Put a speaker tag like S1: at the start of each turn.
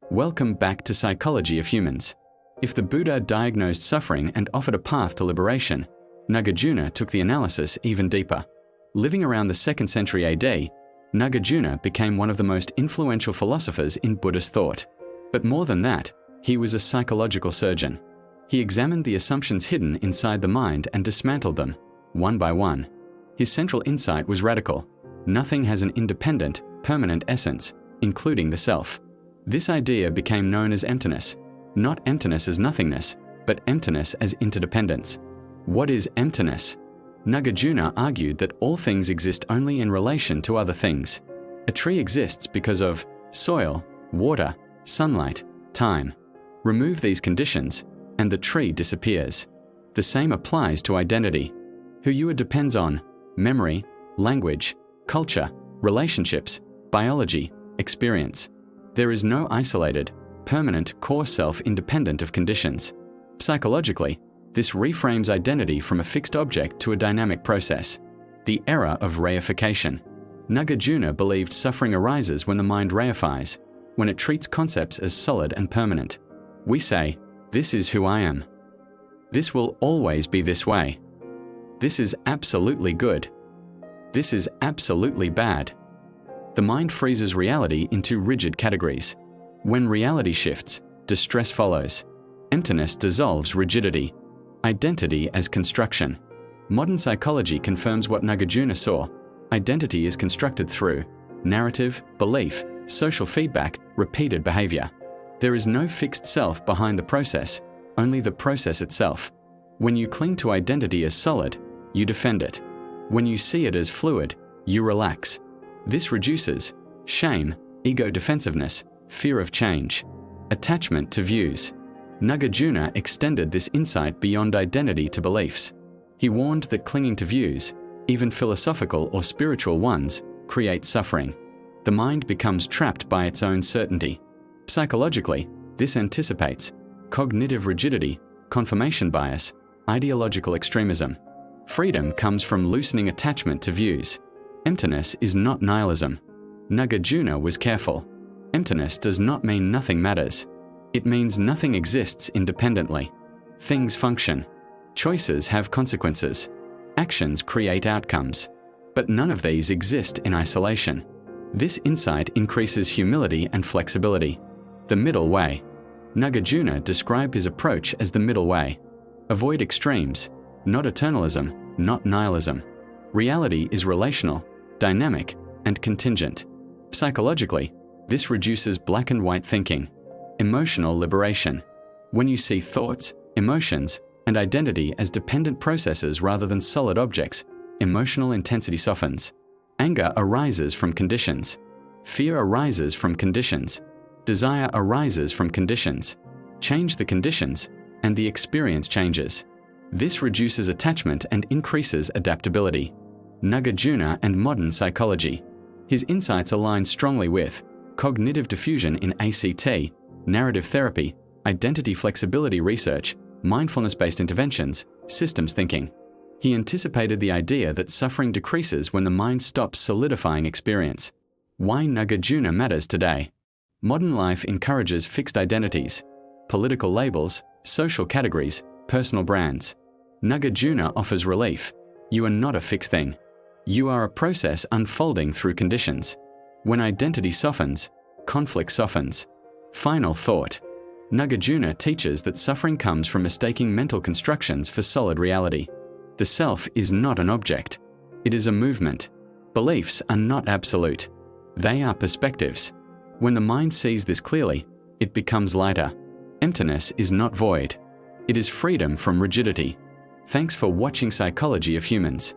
S1: Welcome back to Psychology of Humans. If the Buddha diagnosed suffering and offered a path to liberation, Nagarjuna took the analysis even deeper. Living around the 2nd century AD, Nagarjuna became one of the most influential philosophers in Buddhist thought. But more than that, he was a psychological surgeon. He examined the assumptions hidden inside the mind and dismantled them, one by one. His central insight was radical. Nothing has an independent, permanent essence, including the self. This idea became known as emptiness. Not emptiness as nothingness, but emptiness as interdependence. What is emptiness? Nagarjuna argued that all things exist only in relation to other things. A tree exists because of soil, water, sunlight, time. Remove these conditions, and the tree disappears. The same applies to identity. Who you are depends on memory, language, culture, relationships, biology, experience. There is no isolated, permanent core self independent of conditions. Psychologically, this reframes identity from a fixed object to a dynamic process. The error of reification. Nagarjuna believed suffering arises when the mind reifies, when it treats concepts as solid and permanent. We say, "This is who I am. This will always be this way. This is absolutely good. This is absolutely bad." The mind freezes reality into rigid categories. When reality shifts, distress follows. Emptiness dissolves rigidity. Identity as construction. Modern psychology confirms what Nagarjuna saw. Identity is constructed through narrative, belief, social feedback, repeated behavior. There is no fixed self behind the process, only the process itself. When you cling to identity as solid, you defend it. When you see it as fluid, you relax. This reduces shame, ego defensiveness, fear of change, attachment to views. Nagarjuna extended this insight beyond identity to beliefs. He warned that clinging to views, even philosophical or spiritual ones, creates suffering. The mind becomes trapped by its own certainty. Psychologically, this anticipates cognitive rigidity, confirmation bias, ideological extremism. Freedom comes from loosening attachment to views. Emptiness is not nihilism. Nagarjuna was careful. Emptiness does not mean nothing matters. It means nothing exists independently. Things function. Choices have consequences. Actions create outcomes. But none of these exist in isolation. This insight increases humility and flexibility. The middle way. Nagarjuna described his approach as the middle way. Avoid extremes, not eternalism, not nihilism. Reality is relational, dynamic, and contingent. Psychologically, this reduces black and white thinking. Emotional liberation. When you see thoughts, emotions, and identity as dependent processes rather than solid objects, emotional intensity softens. Anger arises from conditions. Fear arises from conditions. Desire arises from conditions. Change the conditions, and the experience changes. This reduces attachment and increases adaptability. Nagarjuna and modern psychology. His insights align strongly with cognitive diffusion in ACT, narrative therapy, identity flexibility research, mindfulness-based interventions, systems thinking. He anticipated the idea that suffering decreases when the mind stops solidifying experience. Why Nagarjuna matters today. Modern life encourages fixed identities, political labels, social categories, personal brands. Nagarjuna offers relief. You are not a fixed thing. You are a process unfolding through conditions. When identity softens, conflict softens. Final thought. Nagarjuna teaches that suffering comes from mistaking mental constructions for solid reality. The self is not an object. It is a movement. Beliefs are not absolute. They are perspectives. When the mind sees this clearly, it becomes lighter. Emptiness is not void. It is freedom from rigidity. Thanks for watching Psychology of Humans.